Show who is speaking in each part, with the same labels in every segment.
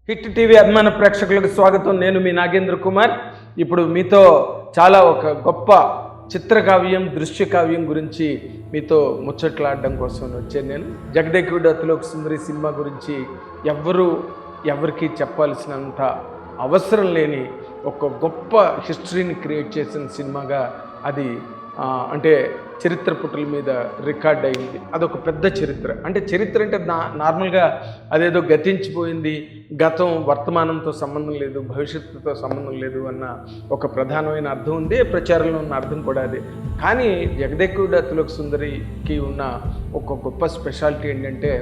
Speaker 1: Hit TV అభిమాన ప్రేక్షకులకు స్వాగతం. నేను మీ నాగేంద్ర కుమార్. ఇప్పుడు మీతో చాలా ఒక గొప్ప చిత్రకావ్యం, దృశ్య కావ్యం గురించి మీతో ముచ్చట్లాడడం కోసం వచ్చాను. నేను జగదేకుడు అతిలోక సుందరి సినిమా గురించి ఎవరికి చెప్పాల్సినంత అవసరం లేని ఒక గొప్ప హిస్టరీని క్రియేట్ చేసిన సినిమాగా అది అంటే చరిత్ర పుటల మీద రికార్డ్ అయింది. అదొక పెద్ద చరిత్ర. అంటే చరిత్ర అంటే నార్మల్గా అదేదో గతించిపోయింది, గతం వర్తమానంతో సంబంధం లేదు, భవిష్యత్తుతో సంబంధం లేదు అన్న ఒక ప్రధానమైన అర్థం ఉంది. ప్రచారంలో ఉన్న అర్థం కూడా అదే. కానీ జగదేకుడు అతిలోక సుందరికి ఉన్న ఒక గొప్ప స్పెషాలిటీ ఏంటంటే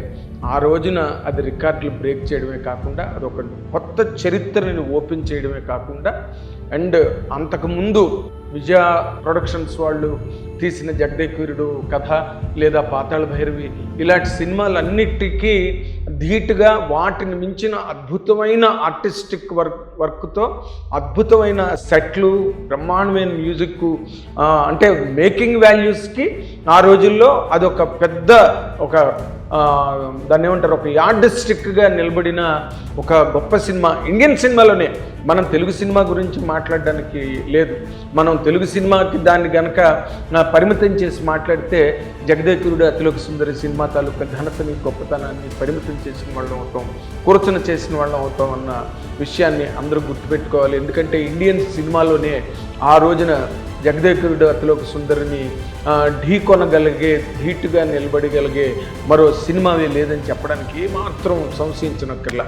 Speaker 1: ఆ రోజున అది రికార్డులు బ్రేక్ చేయడమే కాకుండా అదొక కొత్త చరిత్రని ఓపెన్ చేయడమే కాకుండా అండ్ అంతకుముందు విజయ ప్రొడక్షన్స్ వాళ్ళు తీసిన జగదేకుడు కథ లేదా పాతాళ భైరవి ఇలాంటి సినిమాలన్నిటికీ ధీటుగా వాటిని మించిన అద్భుతమైన ఆర్టిస్టిక్ వర్క్తో అద్భుతమైన సెట్లు, బ్రహ్మాండమైన మ్యూజిక్, అంటే మేకింగ్ వాల్యూస్కి ఆ రోజుల్లో అదొక పెద్ద ఒక దాన్ని ఏమంటారు, ఒక యార్డ్ స్టిక్గా నిలబడిన ఒక గొప్ప సినిమా. ఇండియన్ సినిమాలోనే, మనం తెలుగు సినిమా గురించి మాట్లాడడానికి లేదు. మనం తెలుగు సినిమాకి దాన్ని గనక పరిమితం చేసి మాట్లాడితే జగదేకుడు అతిలోక సుందరి సినిమా తాలూకా ఘనతని, గొప్పతనాన్ని పరిమితం చేసిన వాళ్ళం అవుతాం, కూర్చొని చేసిన వాళ్ళం అవుతాం అన్న విషయాన్ని అందరూ గుర్తుపెట్టుకోవాలి. ఎందుకంటే ఇండియన్ సినిమాలోనే ఆ రోజున జగదేకుడు అతిలోక సుందరిని ఢీకొనగలిగే, ధీటుగా నిలబడగలిగే మరో సినిమావే లేదని చెప్పడానికి మాత్రం సంశయించనక్కర్లా.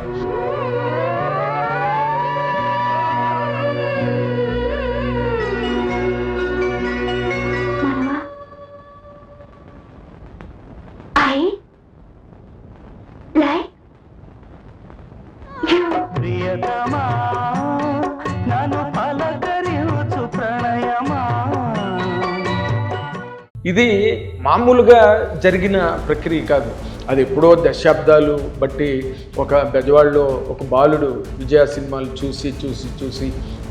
Speaker 1: ఇది మామూలుగా జరిగిన ప్రక్రియ కాదు. అది ఎప్పుడో దశాబ్దాలు బట్టి ఒక బెజవాడలో ఒక బాలుడు విజయ సినిమాలు చూసి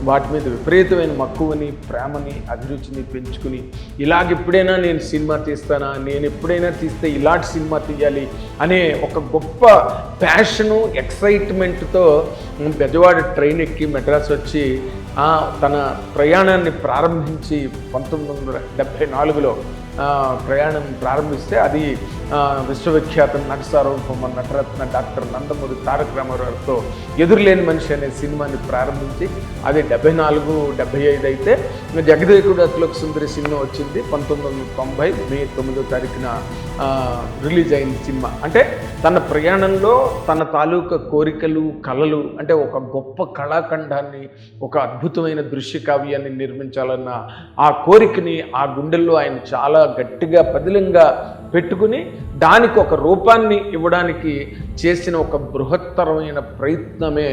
Speaker 1: వాటి మీద విపరీతమైన మక్కువని, ప్రేమని, అభిరుచిని పెంచుకుని ఇలాగెప్పుడైనా నేను సినిమా తీస్తానా, నేను ఎప్పుడైనా తీస్తే ఇలాంటి సినిమా తీయాలి అనే ఒక గొప్ప ప్యాషను, ఎక్సైట్మెంట్తో బెజవాడ ట్రైన్ ఎక్కి మెడ్రాస్ వచ్చి తన ప్రయాణాన్ని ప్రారంభించి 1974లో ప్రయాణం ప్రారంభిస్తే అది విశ్వవిఖ్యాత నట సార్వభౌమ నటరత్న డాక్టర్ నందమూరి తారక రామారావుతో ఎదురులేని మనిషి అనే సినిమాని ప్రారంభించి అది 74-75 అయితే జగదేకుడు అతిలోక సుందరి సినిమా వచ్చింది 1990 మే 9వ తారీఖున రిలీజ్ అయిన సినిమా. అంటే తన ప్రయాణంలో తన తాలూకా కోరికలు, కళలు, అంటే ఒక గొప్ప కళాఖండాన్ని, ఒక అద్భుతమైన దృశ్య కావ్యాన్ని నిర్మించాలన్న ఆ కోరికని ఆ గుండెల్లో ఆయన చాలా గట్టిగా పదిలంగా పెట్టుకుని దానికి ఒక రూపాన్ని ఇవ్వడానికి చేసిన ఒక బృహత్తరమైన ప్రయత్నమే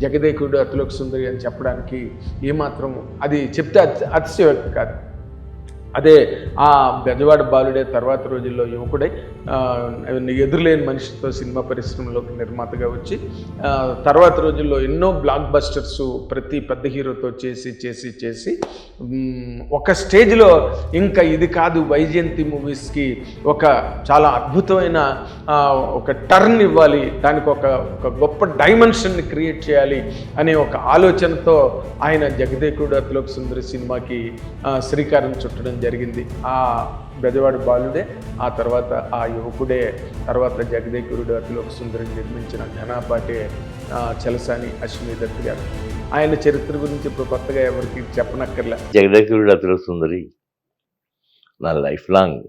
Speaker 1: జగదేకుడు అతిలోక సుందరి అని చెప్పడానికి ఏమాత్రం అది చెప్తే అతిశయోక్తి కాదు. అదే ఆ బెజవాడ బాలుడే తర్వాత రోజుల్లో యువకుడై ఎదురులేని మనిషితో సినిమా పరిశ్రమలోకి నిర్మాతగా వచ్చి తర్వాత రోజుల్లో ఎన్నో బ్లాక్ బస్టర్స్ ప్రతి పెద్ద హీరోతో చేసి ఒక స్టేజ్లో ఇంకా ఇది కాదు, వైజయంతి మూవీస్కి ఒక చాలా అద్భుతమైన ఒక టర్న్ ఇవ్వాలి, దానికి ఒక గొప్ప డైమెన్షన్ని క్రియేట్ చేయాలి అనే ఒక ఆలోచనతో ఆయన జగదేకుడు అతిలోక సుందరి సినిమాకి శ్రీకారం చుట్టడం జరిగింది. ఆ బెజవాడ బాలుడే, ఆ తర్వాత ఆ యువకుడే తర్వాత జగదేకుడు అతిలోక సుందరిని నిర్మించిన ఘనాపాటే చలసాని అశ్విని దత్ గారు. ఆయన చరిత్ర గురించి ఇప్పుడు కొత్తగా ఎవరికి చెప్పనక్కర్లే.
Speaker 2: జగదేకుడు అతిలోక సుందరి నా లైఫ్ లాంగ్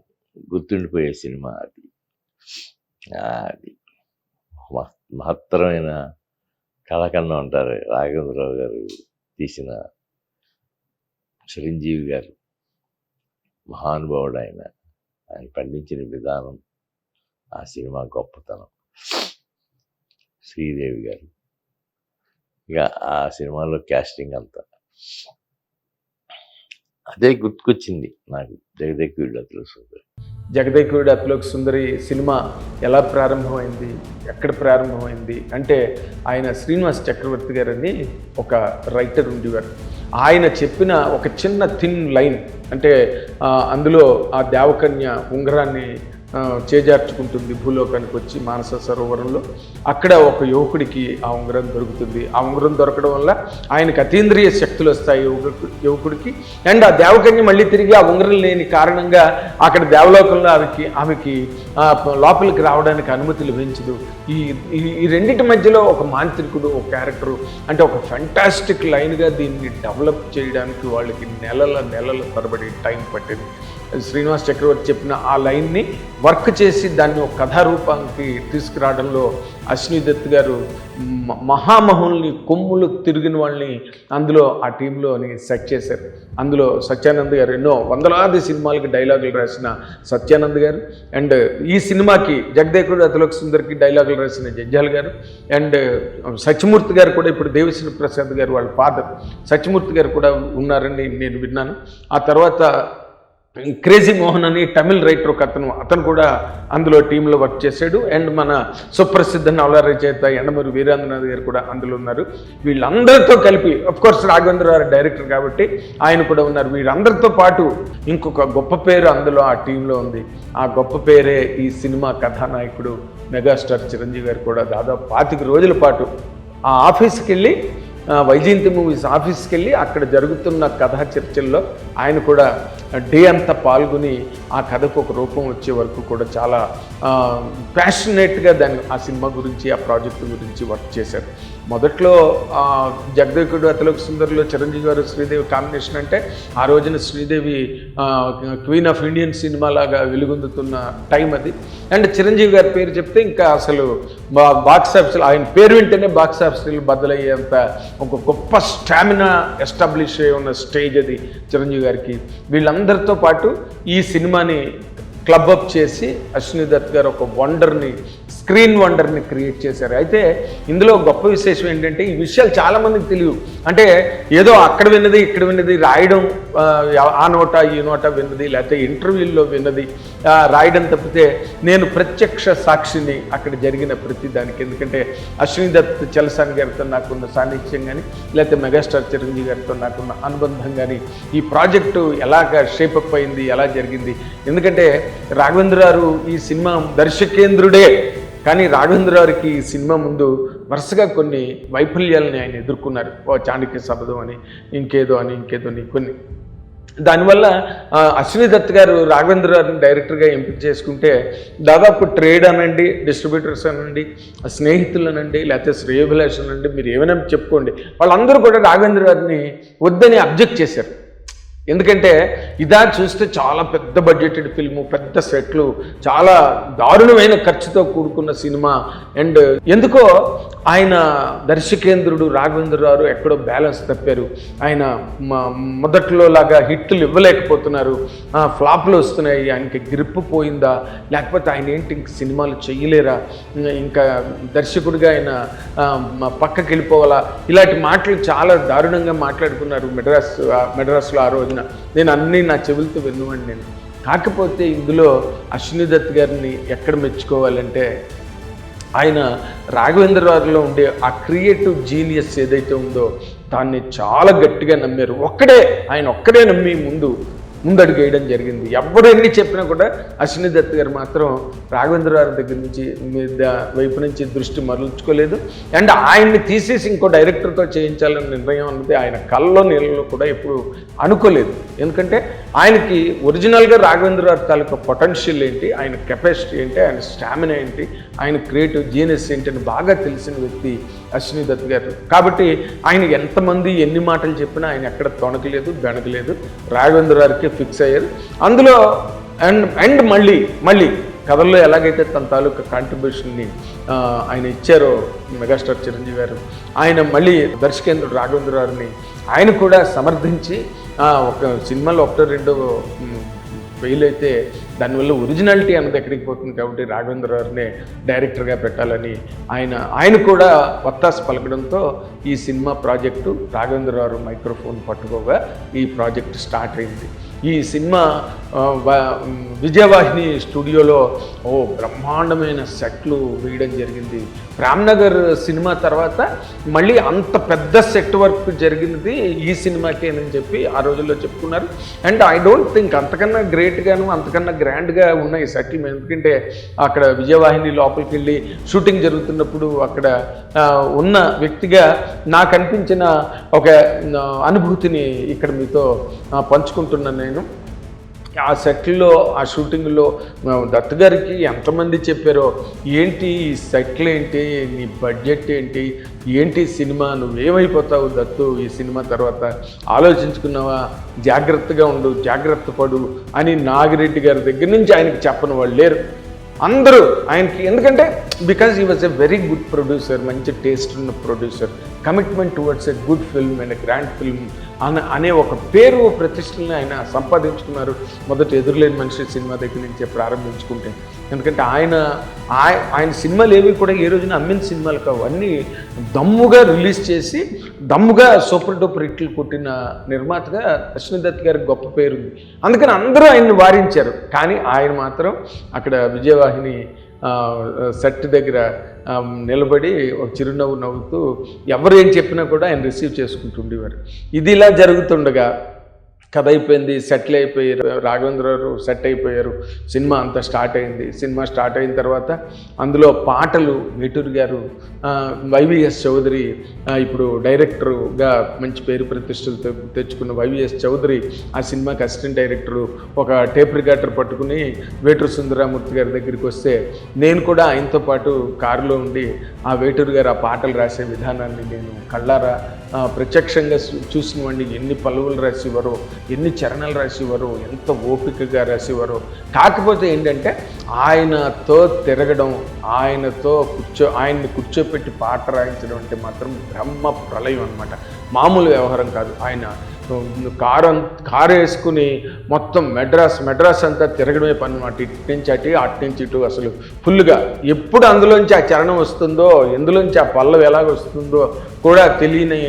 Speaker 2: గుర్తుండిపోయే సినిమా. అది మహత్తరమైన కళాఖండం అంటారు. రాఘవేంద్రరావు గారు తీసిన, చిరంజీవి గారు మహానుభావుడు, ఆయన పండించిన విధానం, ఆ సినిమా గొప్పతనం, శ్రీదేవి గారు, ఇక ఆ సినిమాలో క్యాస్టింగ్ అంతా అదే గుర్తుకొచ్చింది నాకు. జగదేకుడు అతిలోక సుందరి.
Speaker 1: జగదేకుడు అతిలోక సుందరి సినిమా ఎలా ప్రారంభమైంది, ఎక్కడ ప్రారంభమైంది అంటే ఆయన శ్రీనివాస్ చక్రవర్తి గారని ఒక రైటర్ ఉండేవారు. ఆయన చెప్పిన ఒక చిన్న థిన్ లైన్, అంటే అందులో ఆ దేవకన్య ఉంగరాన్ని చేజార్చుకుంటుంది భూలోకానికి వచ్చి మానస సరోవరంలో. అక్కడ ఒక యువకుడికి ఆ ఉంగరం దొరుకుతుంది. ఆ ఉంగరం దొరకడం వల్ల ఆయనకు అతీంద్రియ శక్తులు వస్తాయి యువకుడికి. అండ్ ఆ దేవకన్య మళ్ళీ తిరిగి ఆ ఉంగరం లేని కారణంగా అక్కడ దేవలోకంలో ఆమెకి లోపలికి రావడానికి అనుమతి లభించదు. ఈ రెండింటి మధ్యలో ఒక మాంత్రికుడు, ఒక క్యారెక్టరు, అంటే ఒక ఫెంటాస్టిక్ లైన్గా దీన్ని డెవలప్ చేయడానికి వాళ్ళకి నెలల తరబడి టైం పట్టింది. శ్రీనివాస్ చక్రవర్తి చెప్పిన ఆ లైన్ని వర్క్ చేసి దాన్ని ఒక కథారూపానికి తీసుకురావడంలో అశ్విని దత్ గారు మహామహుల్ని, కొమ్ములు తిరిగిన వాళ్ళని అందులో ఆ టీంలోని సెట్ చేశారు. అందులో సత్యానంద్ గారు ఎన్నో వందలాది సినిమాలకి డైలాగులు రాసిన సత్యానంద్ గారు, అండ్ ఈ సినిమాకి జగదేకుడు అతిలోక సుందరికి డైలాగులు రాసిన జంజాల్ గారు, అండ్ సత్యమూర్తి గారు కూడా, ఇప్పుడు దేవిశ్రీ ప్రసాద్ గారు వాళ్ళ ఫాదర్ సత్యమూర్తి గారు కూడా ఉన్నారని నేను విన్నాను. ఆ తర్వాత క్రేజీ మోహన్ అని తమిళ్ రైటర్ ఒక అతను కూడా అందులో టీంలో వర్క్ చేశాడు. అండ్ మన సుప్రసిద్ధ నవల రచయిత యండమూరి వీరేంద్రనాథ్ గారు కూడా అందులో ఉన్నారు. వీళ్ళందరితో కలిపి, అఫ్కోర్స్ రాఘవేంద్ర గారు డైరెక్టర్ కాబట్టి ఆయన కూడా ఉన్నారు. వీళ్ళందరితో పాటు ఇంకొక గొప్ప పేరు అందులో ఆ టీంలో ఉంది. ఆ గొప్ప పేరే ఈ సినిమా కథానాయకుడు మెగాస్టార్ చిరంజీవి గారు కూడా దాదాపు 25 రోజుల పాటు ఆ ఆఫీస్కి వెళ్ళి, వైజయంతి మూవీస్ ఆఫీస్కి వెళ్ళి అక్కడ జరుగుతున్న కథా చర్చల్లో ఆయన కూడా డే అంతా పాల్గొని ఆ కథకు ఒక రూపం వచ్చే వరకు కూడా చాలా ప్యాషనేట్గా ఆ సినిమా గురించి, ఆ ప్రాజెక్టు గురించి వర్క్ చేశారు. మొదట్లో జగదేకుడు అతిలోక సుందరిలో చిరంజీవి గారు శ్రీదేవి కాంబినేషన్ అంటే ఆ రోజున Sridevi queen of Indian cinema లాగా వెలుగొందుతున్న టైం అది. అండ్ చిరంజీవి గారి పేరు చెప్తే ఇంకా అసలు బాక్స్ ఆఫీసులు, ఆయన పేరు వింటేనే బాక్స్ ఆఫీసులు బదులయ్యేంత ఒక గొప్ప స్టామినా ఎస్టాబ్లిష్ అయి ఉన్న స్టేజ్ అది చిరంజీవి గారికి. వీళ్ళందరితో పాటు ఈ సినిమాని క్లబ్ చేసి అశ్విని దత్ గారు ఒక స్క్రీన్ వండర్ని క్రియేట్ చేశారు. అయితే ఇందులో గొప్ప విశేషం ఏంటంటే, ఈ విషయాలు చాలామందికి తెలియవు. అంటే ఏదో అక్కడ విన్నది, ఇక్కడ విన్నది రాయడం, ఆ నోట ఈ నోట విన్నది, లేకపోతే ఇంటర్వ్యూల్లో విన్నది రాయడం తప్పితే నేను ప్రత్యక్ష సాక్షిని అక్కడ జరిగిన ప్రతి దానికి. ఎందుకంటే అశ్విని దత్ చలసాని గారితో నాకున్న సాన్నిధ్యం కానీ, లేకపోతే మెగాస్టార్ చిరంజీవి గారితో నాకున్న అనుబంధం కానీ, ఈ ప్రాజెక్టు ఎలాగ షేపప్ అయింది, ఎలా జరిగింది. ఎందుకంటే రాఘవేంద్ర గారు ఈ సినిమా దర్శకేంద్రుడే, కానీ రాఘవేంద్ర గారికి ఈ సినిమా ముందు వరుసగా కొన్ని వైఫల్యాలని ఆయన ఎదుర్కొన్నారు. చాణక్య శబదం అని, ఇంకేదో కొన్ని. దానివల్ల అశ్విని దత్ గారు రాఘవేంద్ర గారిని డైరెక్టర్గా ఎంపిక చేసుకుంటే దాదాపు ట్రేడ్ అనండి, డిస్ట్రిబ్యూటర్స్ అనండి, స్నేహితులు అనండి, లేకపోతే శ్రేయోభిలాష్ అనండి, మీరు ఏమైనా చెప్పుకోండి, వాళ్ళందరూ కూడా రాఘవేంద్ర గారిని వద్దని అబ్జెక్ట్ చేశారు. ఎందుకంటే ఇదా చూస్తే చాలా పెద్ద బడ్జెటెడ్ ఫిల్ము, పెద్ద సెట్లు, చాలా దారుణమైన ఖర్చుతో కూడుకున్న సినిమా. అండ్ ఎందుకో ఆయన దర్శకేంద్రుడు రాఘవేంద్ర గారు ఎక్కడో బ్యాలెన్స్ తప్పారు. ఆయన మొదట్లో లాగా హిట్లు ఇవ్వలేకపోతున్నారు, ఫ్లాప్లు వస్తున్నాయి, ఆయనకి గ్రిప్ పోయిందా, లేకపోతే ఆయన ఏంటి ఇంక సినిమాలు చెయ్యలేరా, ఇంకా దర్శకుడిగా ఆయన పక్కకి వెళ్ళిపోవాలా, ఇలాంటి మాటలు చాలా దారుణంగా మాట్లాడుకున్నారు మెడ్రాస్లో ఆ రోజున. నేను అన్నీ నా చెవులతో విన్నవాడిని నేను. కాకపోతే ఇందులో అశ్విని దత్ గారిని ఎక్కడ మెచ్చుకోవాలంటే, ఆయన రాఘవేంద్ర గారిలో ఉండే ఆ క్రియేటివ్ జీనియస్ ఏదైతే ఉందో దాన్ని చాలా గట్టిగా నమ్మారు. ఆయన ఒక్కడే నమ్మి ముందడుగు వేయడం జరిగింది. ఎవరు ఎన్ని చెప్పినా కూడా అశ్విని దత్ గారు మాత్రం రాఘవేంద్ర గారి దగ్గర నుంచి వైపు నుంచి దృష్టి మరల్చుకోలేదు. అండ్ ఆయన్ని తీసేసి ఇంకో డైరెక్టర్తో చేయించాలనే నిర్ణయం అన్నది ఆయన కళ్ళలో నీళ్ళలో కూడా ఎప్పుడు అనుకోలేదు. ఎందుకంటే ఆయనకి ఒరిజినల్గా రాఘవేంద్ర గారి తాలూకా పొటెన్షియల్ ఏంటి, ఆయన కెపాసిటీ ఏంటి, ఆయన స్టామినా ఏంటి, ఆయన క్రియేటివ్ జీనియస్ ఏంటి అని బాగా తెలిసిన వ్యక్తి అశ్విని దత్ గారు. కాబట్టి ఆయన ఎంతమంది ఎన్ని మాటలు చెప్పినా ఆయన ఎక్కడ తొణకలేదు, బెణకలేదు, రాఘవేంద్ర గారికి ఫిక్స్ అయ్యారు. అందులో అండ్ మళ్ళీ కథల్లో ఎలాగైతే తన తాలూకా కాంట్రిబ్యూషన్ని ఆయన ఇచ్చారో మెగాస్టార్ చిరంజీవి గారు, ఆయన మళ్ళీ దర్శకేంద్రుడు రాఘవేంద్ర గారిని ఆయన కూడా సమర్థించి ఒక సినిమాలో 1-2 ఫెయిల్ అయితే దానివల్ల ఒరిజినాలిటీ అన్నది ఎక్కడికి పోతుంది. కాబట్టి రాఘవేంద్ర గారినే డైరెక్టర్గా పెట్టాలని ఆయన కూడా వత్తాసు పలకడంతో ఈ సినిమా ప్రాజెక్టు రాఘవేంద్ర గారు మైక్రోఫోన్ పట్టుకోగా ఈ ప్రాజెక్ట్ స్టార్ట్ అయింది. ఈ సినిమా విజయవాహిని స్టూడియోలో బ్రహ్మాండమైన సెట్లు వేయడం జరిగింది. రామ్నగర్ సినిమా తర్వాత మళ్ళీ అంత పెద్ద సెట్ వర్క్ జరిగినది ఈ సినిమాకేనని చెప్పి ఆ రోజుల్లో చెప్పుకున్నారు. అండ్ ఐ డోంట్ థింక్ అంతకన్నా గ్రేట్గాను అంతకన్నా గ్రాండ్గా ఉన్నాయి సెట్లు. ఎందుకంటే అక్కడ విజయవాహిని లోపలికి వెళ్ళి షూటింగ్ జరుగుతున్నప్పుడు అక్కడ ఉన్న వ్యక్తిగా నాకు అనిపించిన ఒక అనుభూతిని ఇక్కడ మీతో పంచుకుంటున్నాను నేను. ఆ సెట్లో ఆ షూటింగ్లో దత్తు గారికి ఎంతమంది చెప్పారో, ఏంటి ఈ సెట్లు ఏంటి, నీ బడ్జెట్ ఏంటి, ఏంటి సినిమా, నువ్వేమైపోతావు దత్తు ఈ సినిమా తర్వాత, ఆలోచించుకున్నావా, జాగ్రత్తగా ఉండు, జాగ్రత్త పడు అని నాగిరెడ్డి గారి దగ్గర నుంచి ఆయనకి చెప్పని వాళ్ళు లేరు. అందరూ ఆయనకి, ఎందుకంటే because he was a very good producer, మంచి టేస్ట్ ఉన్న producer, commitment towards a good film and a grand film అనే ఒక పేరు ప్రతిష్టని ఆయన సంపాదించుకున్నారు. మొదటి ఎదురులేని మనిషి సినిమా దగ్గర నుంచే ప్రారంభించుకుంటే. ఎందుకంటే ఆయన సినిమాలు ఏవి కూడా ఏ రోజున అమ్మిన సినిమాలు కావు, అన్నీ దమ్ముగా రిలీజ్ చేసి దమ్ముగా సూపర్ డూపర్ హిట్లు కొట్టిన నిర్మాతగా లక్ష్మీదత్ గారికి గొప్ప పేరుంది. అందుకని అందరూ ఆయన్ని వారించారు. కానీ ఆయన మాత్రం అక్కడ విజయవాహిని సెట్ దగ్గర నిలబడి ఒక చిరునవ్వు నవ్వుతూ ఎవరు ఏం చెప్పినా కూడా ఆయన రిసీవ్ చేసుకుంటుండేవారు. ఇది ఇలా జరుగుతుండగా కథ అయిపోయింది, సెటిల్ అయిపోయారు, రాఘవేంద్రరావు సెట్ అయిపోయారు, సినిమా అంతా స్టార్ట్ అయింది. సినిమా స్టార్ట్ అయిన తర్వాత అందులో పాటలు వేటూరి గారు, వైవిఎస్ చౌదరి, ఇప్పుడు డైరెక్టరుగా మంచి పేరు ప్రతిష్టలు తెచ్చుకున్న వైవిఎస్ చౌదరి ఆ సినిమాకి అసిస్టెంట్ డైరెక్టరు ఒక టేప్ రికార్డర్ పట్టుకుని వేటూరి సుందరమూర్తి గారి దగ్గరికి వస్తే నేను కూడా ఆయనతో పాటు కారులో ఉండి ఆ వేటూరి గారు ఆ పాటలు రాసే విధానాన్ని నేను కళ్ళారా ప్రత్యక్షంగా చూసిన వాడిని. ఎన్ని పలువులు రాసేవారో, ఎన్ని చరణాలు రాసేవారో, ఎంత ఓపికగా రాసేవారో. కాకపోతే ఏంటంటే ఆయనతో తిరగడం, ఆయన్ని కూర్చోపెట్టి పాట రాయించడం అంటే మాత్రం బ్రహ్మ ప్రళయం అనమాట. మామూలు వ్యవహారం కాదు. ఆయన కారు వేసుకుని మొత్తం మెడ్రాస్ అంతా తిరగడమే పని అన్నమాట. ఇటు నుంచి అటు నుంచి ఇటు అసలు ఫుల్గా. ఎప్పుడు అందులోంచి ఆ చరణం వస్తుందో, ఎందులోంచి ఆ పల్లవి ఎలాగ వస్తుందో కూడా తెలియని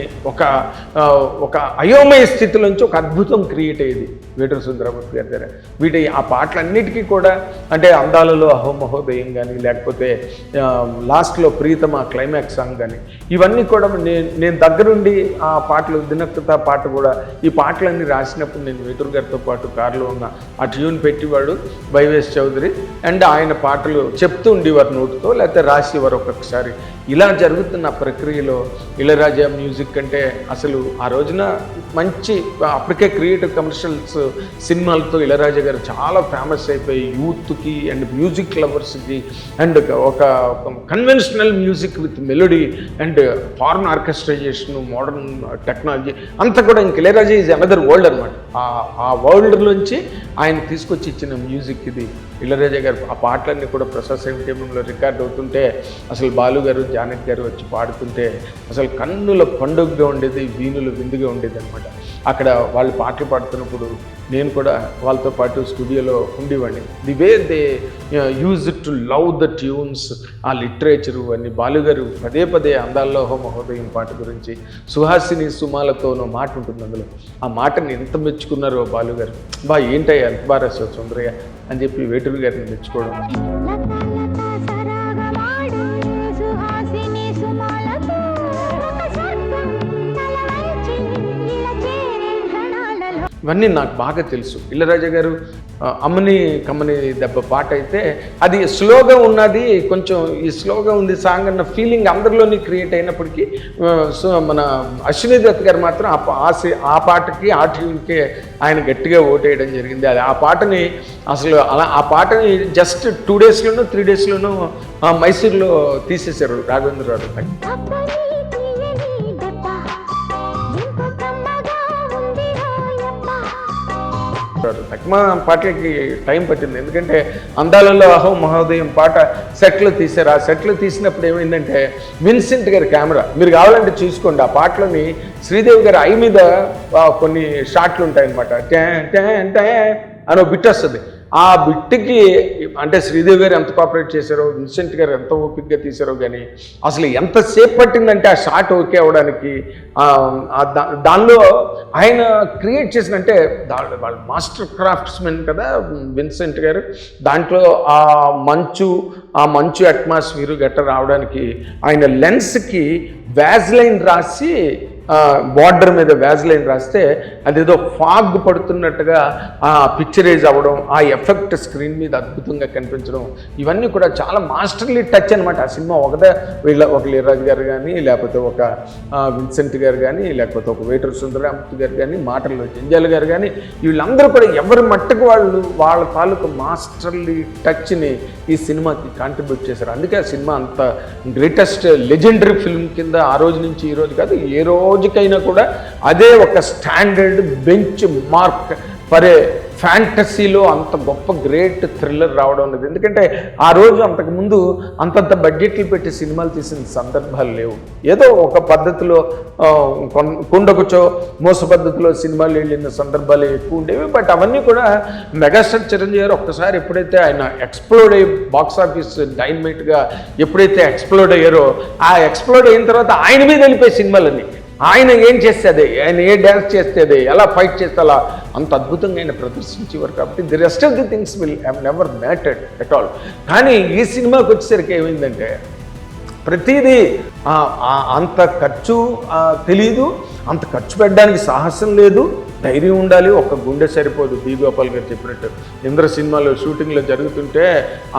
Speaker 1: ఒక అయోమయ స్థితిలోంచి ఒక అద్భుతం క్రియేట్ అయ్యేది వేటూరి సుందరమూర్తి గారి దగ్గర. ఆ పాటలన్నిటికీ కూడా, అంటే అందాలలో అహోమహోదయం కానీ, లేకపోతే లాస్ట్లో ప్రీతమ క్లైమాక్స్ సాంగ్ కానీ, ఇవన్నీ కూడా నేను దగ్గరుండి ఆ పాటలు, దినకృత పాట కూడా, ఈ పాటలన్నీ రాసినప్పుడు నేను వేటూరి గారితో పాటు కారులో ఉన్న ఆ ట్యూన్ పెట్టేవాడు వైవిఎస్ చౌదరి. అండ్ ఆయన పాటలు చెప్తూ ఉండేవారు నోటుతో, లేకపోతే రాసేవారు ఒక్కొక్కసారి. ఇలా జరుగుతున్న ప్రక్రియలో ఇళయరాజా మ్యూజిక్ అంటే అసలు ఆ రోజున మంచి అప్పటికే క్రియేటివ్ కమర్షియల్స్ సినిమాలతో ఇళయరాజా గారు చాలా ఫేమస్ అయిపోయి యూత్కి అండ్ మ్యూజిక్ లవర్స్కి, అండ్ ఒక conventional music with melody and foreign orchestrisation, modern technology అంతా కూడా ఇంక ఇళయరాజా ఈజ్ అనదర్ వరల్డ్ అనమాట. ఆ వరల్డ్లోంచి ఆయన తీసుకొచ్చి ఇచ్చిన మ్యూజిక్ ఇది. ఇళయరాజా గారు ఆ పాటలన్నీ కూడా ప్రసాద్ టేబుల్లో రికార్డ్ అవుతుంటే అసలు బాలు గారు, జానకి గారు వచ్చి పాడుతుంటే అసలు కన్నుల పండుగగా ఉండేది, వీణులు విందుగా ఉండేది అనమాట. అక్కడ వాళ్ళు పాటలు పాడుతున్నప్పుడు నేను కూడా వాళ్ళతో పాటు స్టూడియోలో ఉండేవాడిని. The way they use to love the tunes, ఆ లిటరేచరు అన్ని. బాలుగారు పదే పదే అందాల్లో మహోదయం పాట గురించి సుహాసిని సుమాలతోనో మాట ఉంటుంది అందులో. ఆ మాటని ఎంత మెచ్చుకున్నారో బాలుగారు. ఏంటయ్యా ఎంత బాగా రాశావు సుందరయ్య అని చెప్పి వేటూరి గారిని మెచ్చుకోవడం. ఇవన్నీ నాకు బాగా తెలుసు. ఇళయరాజా గారు అమ్మని కమ్మని దెబ్బ పాట అయితే అది స్లోగా ఉన్నది, కొంచెం ఈ స్లోగా ఉంది సాంగ్ అన్న ఫీలింగ్ అందరిలోని క్రియేట్ అయినప్పటికీ సో మన అశ్విని దత్ గారు మాత్రం ఆ పాటకి ఆ ట్యూన్కి ఆయన గట్టిగా ఓటేయడం జరిగింది. అది ఆ పాటని అసలు ఆ పాటని జస్ట్ 2 డేస్లోనూ 3 డేస్లోనూ మైసూర్లో తీసేశారు రాఘవేంద్రరావు. తక్మా పాటలకి టైం పట్టింది, ఎందుకంటే అందాలలో అహో మహోదయం పాట సెట్లో తీశారు. ఆ సెట్లో తీసినప్పుడు ఏమైందంటే విన్సెంట్ గారి కెమెరా, మీరు కావాలంటే చూసుకోండి, ఆ పాటలోని శ్రీదేవి గారి ఐ మీద కొన్ని షాట్లు ఉంటాయన్నమాట. ట్యా ట్యా ట్యా అని బిట్ వస్తుంది. ఆ బిట్కి అంటే శ్రీదేవి గారు ఎంత కోఆపరేట్ చేశారో, విన్సెంట్ గారు ఎంత ఓపికగా తీశారో కానీ అసలు ఎంతసేపు పట్టిందంటే ఆ షాట్ ఓకే అవ్వడానికి. దానిలో ఆయన క్రియేట్ చేసిన అంటే వాళ్ళ మాస్టర్ క్రాఫ్ట్స్మెన్ కదా విన్సెంట్ గారు. దాంట్లో ఆ మంచు అట్మాస్ఫియర్ గట్ట రావడానికి ఆయన లెన్స్కి వ్యాజ్లైన్ రాసి బార్డర్ మీద వ్యాజ్లైన్ రాస్తే అదేదో ఫాగ్ పడుతున్నట్టుగా ఆ పిక్చరైజ్ అవ్వడం, ఆ ఎఫెక్ట్ స్క్రీన్ మీద అద్భుతంగా కనిపించడం, ఇవన్నీ కూడా చాలా మాస్టర్లీ టచ్ అనమాట. ఆ సినిమా ఒక ఇళయరాజు గారు కానీ, లేకపోతే ఒక విన్సెంట్ గారు కానీ, లేకపోతే ఒక వేటూరి సుందరరామూర్తి గారు కానీ, మాటల్లో జంజాల గారు కానీ, వీళ్ళందరూ కూడా ఎవరి మట్టుకు వాళ్ళ తాలూకు మాస్టర్లీ టచ్ని ఈ సినిమాకి కాంట్రిబ్యూట్ చేశారు. అందుకే ఆ సినిమా అంత గ్రేటెస్ట్ లెజెండరీ ఫిల్మ్ కింద ఆ రోజు నుంచి ఈ రోజు కాదు, ఏ రోజుకైనా కూడా అదే ఒక standard benchmark for a ఫ్యాంటసీలో అంత గొప్ప గ్రేట్ థ్రిల్లర్ రావడం అనేది. ఎందుకంటే ఆ రోజు అంతకుముందు అంతంత బడ్జెట్లు పెట్టి సినిమాలు తీసిన సందర్భాలు లేవు. ఏదో ఒక పద్ధతిలో కుండకుచో మోస పద్ధతిలో సినిమాలు వెళ్ళిన సందర్భాలు ఎక్కువ ఉండేవి. బట్ అవన్నీ కూడా మెగాస్టార్ చిరంజీవి గారు ఒక్కసారి ఎప్పుడైతే ఆయన ఎక్స్ప్లోడ్ అయ్యి బాక్స్ ఆఫీస్ డైనమైట్గా ఎప్పుడైతే ఎక్స్ప్లోడ్ అయ్యారో, ఆ ఎక్స్ప్లోడ్ అయిన తర్వాత ఆయన మీద వెళ్ళిపోయి సినిమాలన్నీ. ఆయన ఏం చేస్తే అదే, ఆయన ఏ డ్యాన్స్ చేస్తే అదే, ఎలా ఫైట్ చేస్తే అలా అంత అద్భుతంగా ఆయన ప్రదర్శించేవారు. కాబట్టి the rest of the things will have never mattered at all. కానీ ఈ సినిమాకి వచ్చేసరికి ఏమైందంటే ప్రతిదీ అంత ఖర్చు తెలీదు, అంత ఖర్చు పెట్టడానికి సాహసం లేదు, ధైర్యం ఉండాలి, ఒక్క గుండె సరిపోదు. బి గోపాల్ గారు చెప్పినట్టు ఇంద్ర సినిమాలో షూటింగ్లో జరుగుతుంటే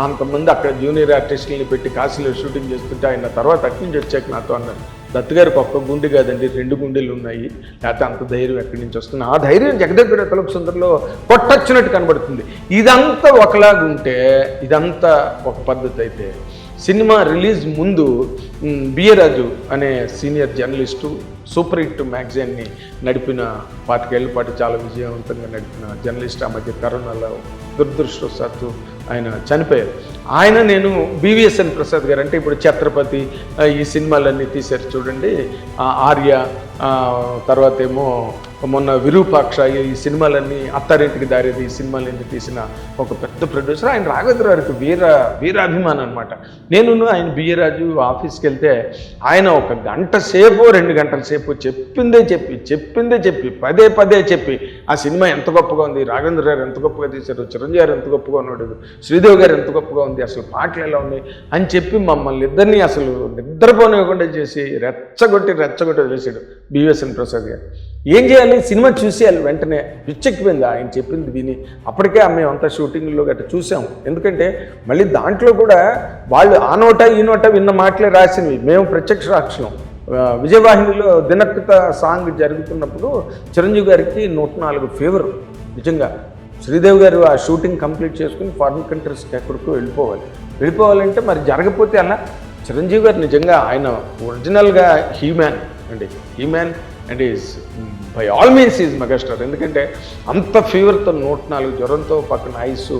Speaker 1: అంతమంది అక్కడ జూనియర్ ఆర్టిస్టులని పెట్టి కాశీలో షూటింగ్ చేస్తుంటే ఆయన తర్వాత అక్కడి నుంచి వచ్చాక నాతో అన్నారు, దత్తు గారికి ఒక్క గుండె కాదండి 2 గుండెలు ఉన్నాయి, లేకపోతే అంత ధైర్యం ఎక్కడి నుంచి వస్తుంది. ఆ ధైర్యం జగదేగుడు తలుపు సుందరిలో కొట్టొచ్చినట్టు కనబడుతుంది. ఇదంతా ఒకలాగుంటే, ఇదంతా ఒక పద్ధతి అయితే, సినిమా రిలీజ్ ముందు బియరాజు అనే సీనియర్ జర్నలిస్టు సూపర్ హిట్ మ్యాగజైన్ని నడిపిన 25 ఏళ్ల పాటు చాలా విజయవంతంగా నడిపిన జర్నలిస్ట్ ఆ మధ్య కరోనాలో దురదృష్టవశాత్తు ఆయన చనిపోయారు. నేను బివిఎస్ఎన్ ప్రసాద్ గారు అంటే ఇప్పుడు ఛత్రపతి ఈ సినిమాలన్నీ తీశారు చూడండి, ఆర్య, తర్వాత ఏమో మొన్న విరూపాక్ష, ఈ సినిమాలన్నీ అత్తారింటికి దారేది ఈ సినిమాలన్నీ తీసిన ఒక పెద్ద ప్రొడ్యూసర్. ఆయన రాఘవేంద్ర గారికి వీరాభిమానం అనమాట. నేను ఆయన బియ్యరాజు ఆఫీస్కి వెళ్తే ఆయన 1 గంట సేపు 2 గంటల సేపు చెప్పిందే చెప్పి పదే చెప్పి ఆ సినిమా ఎంత గొప్పగా ఉంది, రాఘవేంద్ర గారు ఎంత గొప్పగా తీశారు, చిరంజీవి గారు ఎంత గొప్పగా ఉన్నాడు, శ్రీదేవి గారు ఎంత గొప్పగా ఉంది, అసలు పాటలు ఎలా ఉన్నాయి అని చెప్పి మమ్మల్ని ఇద్దరినీ అసలు నిద్రపోనివ్వకుండా చేసి రెచ్చగొట్టి వదిలేశాడు బివిఎస్ఎన్ ప్రసాద్ గారు. ఏం చేయాలి, సినిమా చూసేయాలి, వెంటనే పిచ్చెక్కిపోయింది ఆయన చెప్పింది విని. అప్పటికే మేమంతా షూటింగ్లో గట్రా చూసాము. ఎందుకంటే మళ్ళీ దాంట్లో కూడా వాళ్ళు ఆ నోట ఈ నోట విన్న మాటలే రాసినవి, మేము ప్రత్యక్ష సాక్షులం. విజయవాహినిలో దినకృత సాంగ్ జరుగుతున్నప్పుడు చిరంజీవి గారికి 104 ఫీవర్. నిజంగా శ్రీదేవి గారు ఆ షూటింగ్ కంప్లీట్ చేసుకుని ఫారిన్ కంట్రీస్కి ఎక్కడికో వెళ్ళిపోవాలంటే మరి జరగకపోతే అలా. చిరంజీవి గారు నిజంగా ఆయన ఒరిజినల్గా human and is by all means is megastar. ఎందుకంటే అంత ఫీవర్తో 104 జ్వరంతో పక్కన ఐస్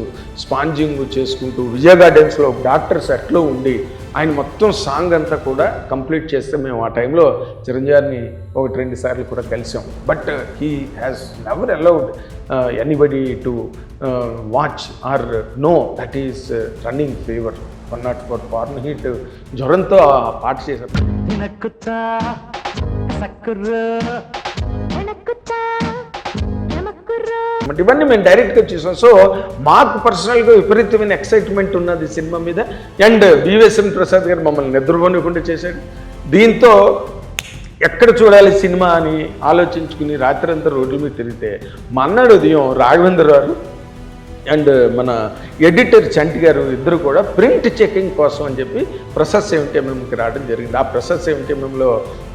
Speaker 1: స్పాంజింగ్ చేసుకుంటూ విజయ గార్డెన్స్లో డాక్టర్ సెట్లో ఉండి ఆయన మొత్తం సాంగ్ అంతా కూడా కంప్లీట్ చేస్తే మేము ఆ టైంలో చిరంజీవిని 1-2 సార్లు కూడా కలిసాం. But he has never allowed anybody to watch or know that is running fever 104 Fahrenheit జ్వరంతో ఆ పాట చేశారు. ఇవన్నీ మేము డైరెక్ట్గా చూసాం. సో మాకు పర్సనల్గా విపరీతమైన ఎక్సైట్మెంట్ ఉన్నది సినిమా మీద. అండ్ బివిఎస్ఎన్ ప్రసాద్ గారు మమ్మల్ని నిద్రపోనివ్వకుండా చేశాడు. దీంతో ఎక్కడ చూడాలి సినిమా అని ఆలోచించుకుని రాత్రంతా రోడ్ల మీద తిరిగితే మన్నాడు ఉదయం రాఘవేంద్ర గారు అండ్ మన ఎడిటర్ చంటి గారు ఇద్దరు కూడా ప్రింట్ చెకింగ్ కోసం అని చెప్పి ప్రసాద్ 70mmకి రావడం జరిగింది. ఆ ప్రసాద్ 70mmలో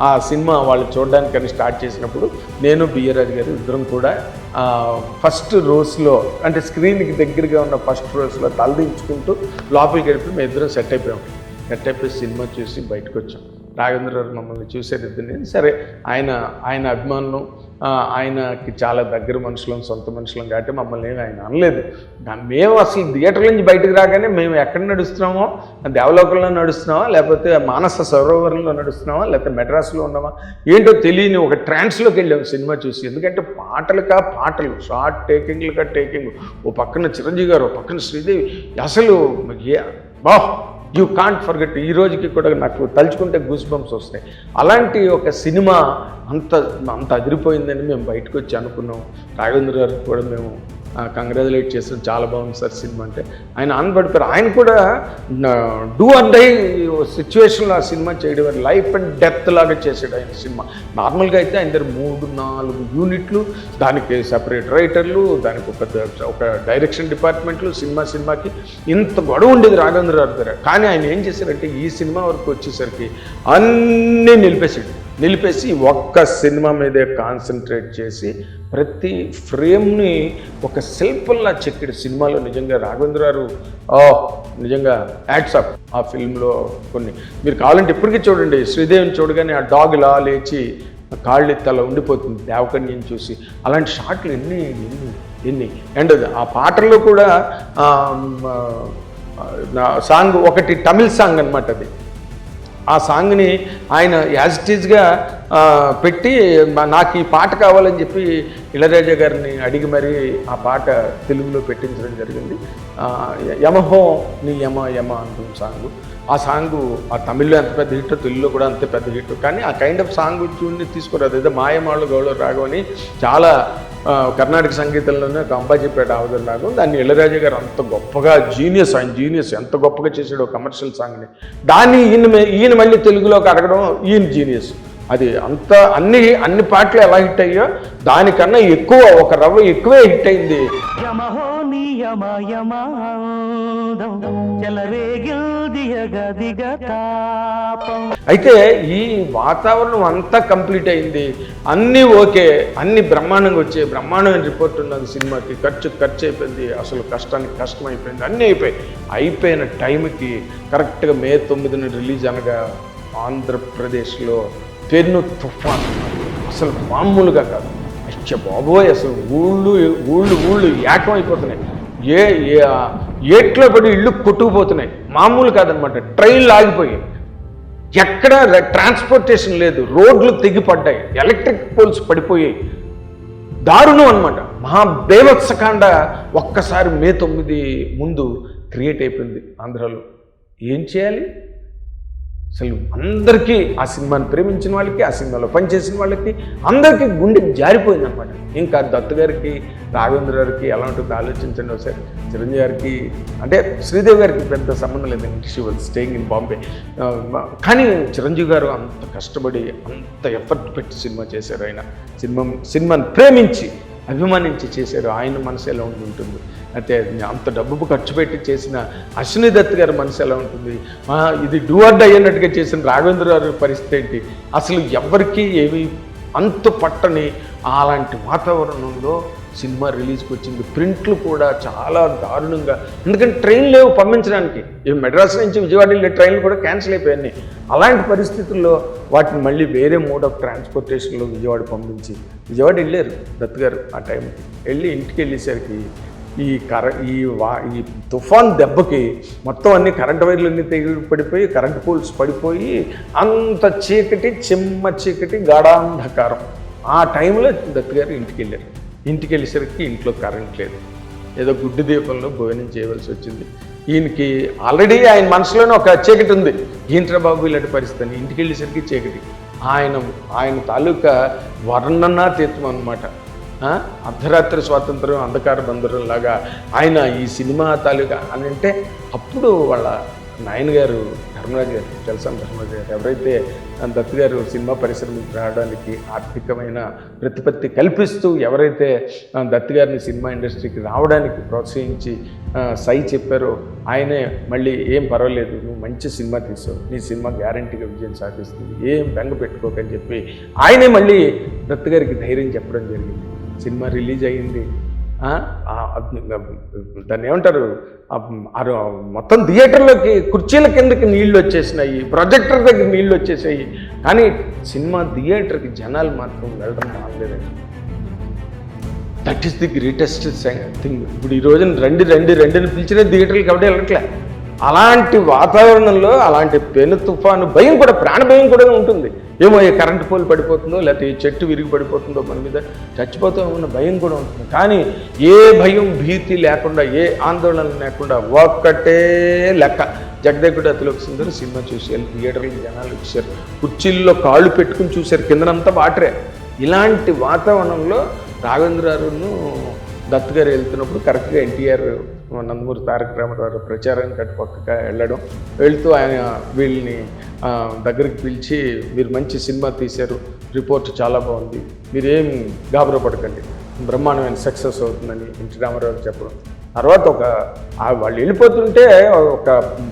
Speaker 1: ఆ సినిమా వాళ్ళు చూడడానికని స్టార్ట్ చేసినప్పుడు నేను బియ్యరాజు గారు ఇద్దరం కూడా ఫస్ట్ రోస్లో అంటే స్క్రీన్కి దగ్గరగా ఉన్న ఫస్ట్ రోస్లో తలదించుకుంటూ లోపలికి వెళ్ళి మేము ఇద్దరం సెట్ అయిపోయి సినిమా చూసి బయటకు వచ్చాం. రాఘవేంద్రరావు మమ్మల్ని చూసేది. సరే ఆయన అభిమానులు, ఆయనకి చాలా దగ్గర మనుషులం, సొంత మనుషులం కాబట్టి మమ్మల్ని ఏమి ఆయన అనలేదు. మేము అసలు థియేటర్ నుంచి బయటకు రాగానే మేము ఎక్కడ నడుస్తున్నామో, దేవలోకంలో నడుస్తున్నామా, లేకపోతే మానస సరోవరంలో నడుస్తున్నామా, లేకపోతే మెడ్రాస్లో ఉన్నామా ఏంటో తెలియని ఒక ట్రాన్స్లోకి వెళ్ళాము సినిమా చూసి. ఎందుకంటే పాటలు, షార్ట్ టేకింగ్, ఓ పక్కన చిరంజీవి గారు, ఓ పక్కన శ్రీదేవి, అసలు యూ కాంట్ ఫర్గెట్. ఈ రోజుకి కూడా నాకు తలుచుకుంటే గూస్ బంప్స్ వస్తాయి. అలాంటి ఒక సినిమా అంత అదిరిపోయిందని మేము బయటకు వచ్చి అనుకున్నాం. రాఘవేంద్ర గారికి కూడా మేము కంగ్రాచులేట్ చేస్తాం, చాలా బాగుంది సార్ సినిమా అంటే. ఆయన ఆనపడిపోయారు. ఆయన కూడా డూ ఆర్ డై సిచ్యువేషన్లో ఆ సినిమా చేయడం, లైఫ్ అండ్ డెత్ లాగా చేసాడు ఆయన సినిమా. నార్మల్గా అయితే ఆయన దగ్గర 3-4 యూనిట్లు, దానికి సెపరేట్ రైటర్లు, దానికి ఒక డైరెక్షన్ డిపార్ట్మెంట్లు, సినిమాకి ఇంత గొడవ ఉండేది రాఘవేంద్ర గారి దగ్గర. కానీ ఆయన ఏం చేశారంటే ఈ సినిమా వరకు వచ్చేసరికి అన్నీ నిలిపేసి ఒక్క సినిమా మీదే కాన్సన్ట్రేట్ చేసి ప్రతి ఫ్రేమ్ని ఒక శిల్పంలా చెక్కిడు సినిమాలో. నిజంగా రాఘవేంద్ర గారు నిజంగా యాడ్సప్. ఆ ఫిల్మ్లో కొన్ని మీరు కావాలంటే ఇప్పటికీ చూడండి, శ్రీదేవిని చూడగానే ఆ డాగ్ ఇలా లేచి కాళ్ళు ఎత్తి అలా ఉండిపోతుంది దేవకన్యని చూసి. అలాంటి షాట్లు ఎన్ని అండ్ ఆ పాటల్లో కూడా సాంగ్ ఒకటి తమిళ్ సాంగ్ అనమాట. అది ఆ సాంగ్ని ఆయన యాజ్ ఇట్ ఈజ్గా పెట్టి నాకు ఈ పాట కావాలని చెప్పి ఇళయరాజా గారిని అడిగి మరీ ఆ పాట తెలుగులో పెట్టించడం జరిగింది. యమహో నీ యమ అంటుంది సాంగు. ఆ సాంగు ఆ తమిళ్లో ఎంత పెద్ద హిట్, తెలుగులో కూడా అంతే పెద్ద హిట్. కానీ ఆ కైండ్ ఆఫ్ సాంగ్ చూడని తీసుకురాదు. ఏదో మాయమాళ్ళు గౌళ రాగం అని చాలా కర్ణాటక సంగీతంలోనే ఒక అంబాజీపేట ఆవదం రాగం. దాన్ని ఇళయరాజా గారు అంత గొప్పగా ఆయన జీనియస్ ఎంత గొప్పగా చేశాడు కమర్షియల్ సాంగ్ని. దాన్ని ఈయన మళ్ళీ తెలుగులోకి అడగడం ఈయన జీనియస్. అది అంత అన్ని పాటలు ఎలా హిట్ అయ్యో దానికన్నా ఎక్కువ, ఒక రవ్వ ఎక్కువే హిట్ అయింది. అయితే ఈ వాతావరణం అంతా కంప్లీట్ అయింది, అన్నీ ఓకే, అన్ని బ్రహ్మాండంగా వచ్చాయి, బ్రహ్మాండమైన రిపోర్ట్ ఉన్నది సినిమాకి. ఖర్చు అయిపోయింది, అసలు కష్టం అయిపోయింది, అన్నీ అయిపోయిన టైంకి కరెక్ట్గా మే 9న రిలీజ్ అనగా ఆంధ్రప్రదేశ్లో పెను తుఫాన్. అసలు మామూలుగా కాదు, బాబోయ్, అసలు ఊళ్ళు ఏకమైపోతున్నాయి. ఏట్లో పడి ఇళ్ళు కొట్టుకుపోతున్నాయి. మామూలు కాదనమాట. ట్రైన్లు ఆగిపోయాయి, ఎక్కడ ట్రాన్స్పోర్టేషన్ లేదు, రోడ్లు తెగిపడ్డాయి, ఎలక్ట్రిక్ పోల్స్ పడిపోయాయి. దారుణం అనమాట. మహాబేవత్సకాండ ఒక్కసారి మే 9 ముందు క్రియేట్ అయిపోయింది ఆంధ్రాలో. ఏం చేయాలి? అసలు అందరికీ, ఆ సినిమాని ప్రేమించిన వాళ్ళకి, ఆ సినిమాలో పనిచేసిన వాళ్ళకి అందరికీ గుండె జారిపోయింది అనమాట. ఇంకా దత్తు గారికి, రాఘవేంద్ర గారికి ఎలా ఉంటుందో ఆలోచించండి ఒకసారి. చిరంజీవి గారికి అంటే శ్రీదేవి గారికి పెద్ద సంబంధం లేదండి, she was staying in Bombay. కానీ చిరంజీవి గారు అంత కష్టపడి అంత ఎఫర్ట్ పెట్టి సినిమా చేశారు. ఆయన సినిమాని ప్రేమించి అభిమానించి చేశారు. ఆయన మనసు ఎలా ఉంటుంది, అయితే అంత డబ్బు ఖర్చు పెట్టి చేసిన అశ్విని దత్ గారి మనసు ఎలా ఉంటుంది, ఇది డూ ఆర్ డై అన్నట్టుగా చేసిన రాఘవేంద్ర గారి పరిస్థితి ఏంటి, అసలు ఎవరికి ఏమి అంతు పట్టని అలాంటి వాతావరణంలో సినిమా రిలీజ్కి వచ్చింది. ప్రింట్లు కూడా చాలా దారుణంగా, ఎందుకంటే ట్రైన్ లేవు పంపించడానికి. మెడ్రాస్ నుంచి విజయవాడ వెళ్ళే ట్రైన్లు కూడా క్యాన్సిల్ అయిపోయాయి. అలాంటి పరిస్థితుల్లో వాటిని మళ్ళీ వేరే మోడ్ ఆఫ్ ట్రాన్స్పోర్టేషన్లో విజయవాడ వెళ్ళారు దత్ గారు. ఆ టైంకి వెళ్ళి ఇంటికి వెళ్ళేసరికి ఈ తుఫాన్ దెబ్బకి మొత్తం అన్ని కరెంటు వైర్లన్నీ తెగి పడిపోయి, కరెంటు పోల్స్ పడిపోయి, అంత చీకటి, చిమ్మ చీకటి, గాఢాంధకారం. ఆ టైంలో దత్ గారు ఇంటికి వెళ్ళేసరికి ఇంట్లో కరెంట్ లేదు. ఏదో గుడ్డి దీపంలో భోజనం చేయవలసి వచ్చింది. ఈయనకి ఆల్రెడీ ఆయన మనసులోనే ఒక చీకటి ఉంది, ఏంట్రా బాబు ఇలాంటి పరిస్థితి. ఇంటికి వెళ్ళేసరికి చీకటి. ఆయన తాలూకా వర్ణనాతీతం అనమాట. అర్ధరాత్రి స్వాతంత్రం, అంధకార బంధువులాగా ఆయన ఈ సినిమా తాలూకా అని అంటే, అప్పుడు వాళ్ళ నాయన గారు ధర్మరాజు గారు, జలసాని ధర్మరాజు గారు, ఎవరైతే దత్ గారు సినిమా పరిశ్రమకు రావడానికి ఆర్థికమైన ప్రతిపత్తి కల్పిస్తూ ఎవరైతే దత్ గారిని సినిమా ఇండస్ట్రీకి రావడానికి ప్రోత్సహించి సై చెప్పారో, ఆయనే మళ్ళీ ఏం పర్వాలేదు, నువ్వు మంచి సినిమా తీసావు, నీ సినిమా గ్యారంటీగా విజయం సాధిస్తుంది, ఏం బెంగ పెట్టుకోకని చెప్పి ఆయనే మళ్ళీ దత్ గారికి ధైర్యం చెప్పడం జరిగింది. సినిమా రిలీజ్ అయ్యింది. దాన్ని ఏమంటారు, మొత్తం థియేటర్లోకి కుర్చీల కిందకి నీళ్ళు వచ్చేసినాయి, ప్రొజెక్టర్ దగ్గర నీళ్ళు వచ్చేసాయి, కానీ సినిమా థియేటర్కి జనాలు మాత్రం వెళ్ళడం మానలేదండి. That is the greatest thing. ఇప్పుడు ఈ రోజున రెండుని పిలిచిన థియేటర్కి ఎవడే వెళ్ళట్లే. అలాంటి వాతావరణంలో అలాంటి పెను తుఫాను భయం కూడా, ప్రాణ భయం కూడా ఉంటుంది. ఏమో ఏ కరెంటు పోల్ పడిపోతుందో, లేకపోతే ఏ చెట్టు విరిగి పడిపోతుందో, మన మీద చచ్చిపోతామన్న భయం కూడా ఉంటుంది. కానీ ఏ భయం భీతి లేకుండా, ఏ ఆందోళన లేకుండా ఒక్కటే లెక్క, జగదేకుడు అతిలోక సుందరి సినిమా చూసి వెళ్ళి థియేటర్కి జనాలు వచ్చారు, కుర్చీల్లో కాళ్ళు పెట్టుకుని చూశారు, కిందనంతా వాటరే. ఇలాంటి వాతావరణంలో రాఘవేంద్రరావును దత్ గారు వెళ్తున్నప్పుడు కరెక్ట్గా ఎన్టీఆర్ నందమూరి తారక రామారావు ప్రచారానికి అటు పక్కగా వెళ్తూ ఆయన వీళ్ళని దగ్గరికి పిలిచి, మీరు మంచి సినిమా తీశారు, రిపోర్ట్ చాలా బాగుంది, మీరేం గాబరా పడకండి, బ్రహ్మాండమైన సక్సెస్ అవుతుందని ఎన్టీ రామారావు చెప్పడం. తర్వాత వాళ్ళు వెళ్ళిపోతుంటే ఒక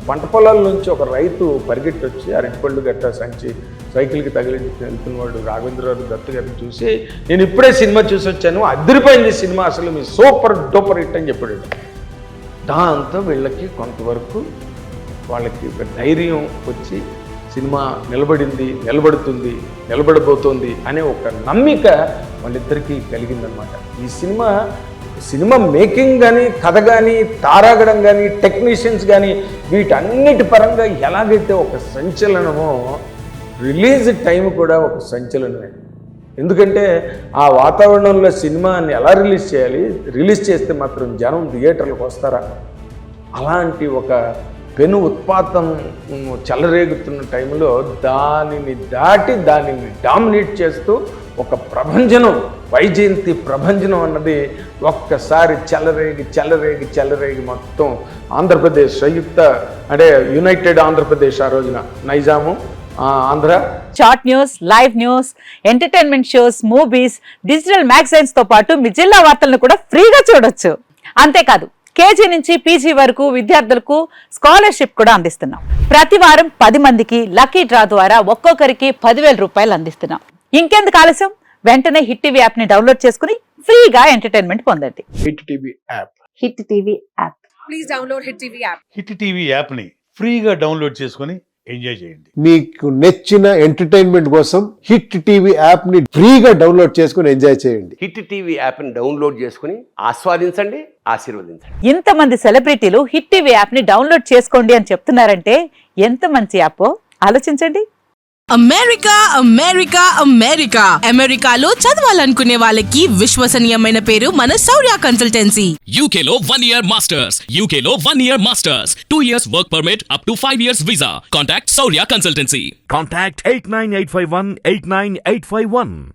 Speaker 1: పంట పొలాల నుంచి ఒక రైతు పరిగెట్టి వచ్చి అరటిపళ్ళు గట్ట సంచి సైకిల్కి తగిలించి వెళ్తున్నవాడు రాఘవేంద్రరావు దత్ గారిని చూసి, నేను ఇప్పుడే సినిమా చూసి వచ్చాను, అదిరిపోయింది సినిమా, అసలు మీ సూపర్ డూపర్ హిట్ అని చెప్పాడు. దాంతో వీళ్ళకి కొంతవరకు వాళ్ళకి ఒక ధైర్యం వచ్చి సినిమా నిలబడుతుంది, నిలబడబోతోంది అనే ఒక నమ్మిక వాళ్ళిద్దరికీ కలిగిందనమాట. ఈ సినిమా మేకింగ్ కానీ, కథ కానీ, తారాగడం కానీ, టెక్నీషియన్స్ కానీ, వీటన్నిటి పరంగా ఎలాగైతే ఒక సంచలనమో, రిలీజ్ టైం కూడా ఒక సంచలనమే. ఎందుకంటే ఆ వాతావరణంలో సినిమాని ఎలా రిలీజ్ చేయాలి, రిలీజ్ చేస్తే మాత్రం జనం థియేటర్లకు వస్తారా, అలాంటి ఒక పెను ఉత్పాతం చెలరేగుతున్న టైంలో దానిని డామినేట్ చేస్తూ ఒక ప్రభంజనం, వైజయంతి ప్రభంజనం అన్నది ఒక్కసారి చెలరేగి మొత్తం ఆంధ్రప్రదేశ్ యునైటెడ్ ఆంధ్రప్రదేశ్, ఆ రోజున Nizam, Andhra.
Speaker 3: Short news, live news, entertainment shows, movies, digital magazines తో పాటు మీ జిల్లా వార్తలను కూడా ఫ్రీగా చూడొచ్చు. అంతేకాదు కేజీ నుంచి పీజీ వరకు విద్యార్థులకు స్కాలర్షిప్ కూడా అందిస్తున్నాం. ప్రతి వారం 10 మందికి లక్కీ డ్రా ద్వారా ఒక్కొక్కరికి 10,000 రూపాయలు అందిస్తున్నాం. ఇంకెందుకు ఆలస్యం, వెంటనే హిట్ టీవీ యాప్ ని డౌన్లోడ్ చేసుకుని ఫ్రీగా ఎంటర్టైన్మెంట్ పొందండి.
Speaker 1: Hit TV app
Speaker 3: please download hit TV app.
Speaker 4: Hit TV app ని ఫ్రీగా డౌన్లోడ్ చేసుకుని ఎంజాయ్ చేయండి.
Speaker 5: మీకు నచ్చిన ఎంటర్టైన్మెంట్ కోసం హిట్ టీవీ యాప్ ని ఫ్రీగా డౌన్లోడ్ చేసుకుని ఎంజాయ్ చేయండి.
Speaker 6: హిట్ టీవీ యాప్ ని డౌన్లోడ్ చేసుకుని ఆస్వాదించండి, ఆశీర్వదించండి.
Speaker 3: ఇంతమంది సెలబ్రిటీలు హిట్ టీవీ యాప్ ని డౌన్లోడ్ చేసుకోండి అని చెప్తున్నారంటే ఎంత మంచి యాప్ ఆలోచించండి.
Speaker 7: అమెరికాలో చదవాలనుకునే వాళ్ళకి విశ్వసనీయమైన పేరు మన శౌర్య కన్సల్టెన్సీ.
Speaker 8: UK లో 1 year masters, UK లో 1 year masters, 2 years work permit up to 5 years visa. Contact Saurya Consultancy.
Speaker 9: Contact 89851 89851.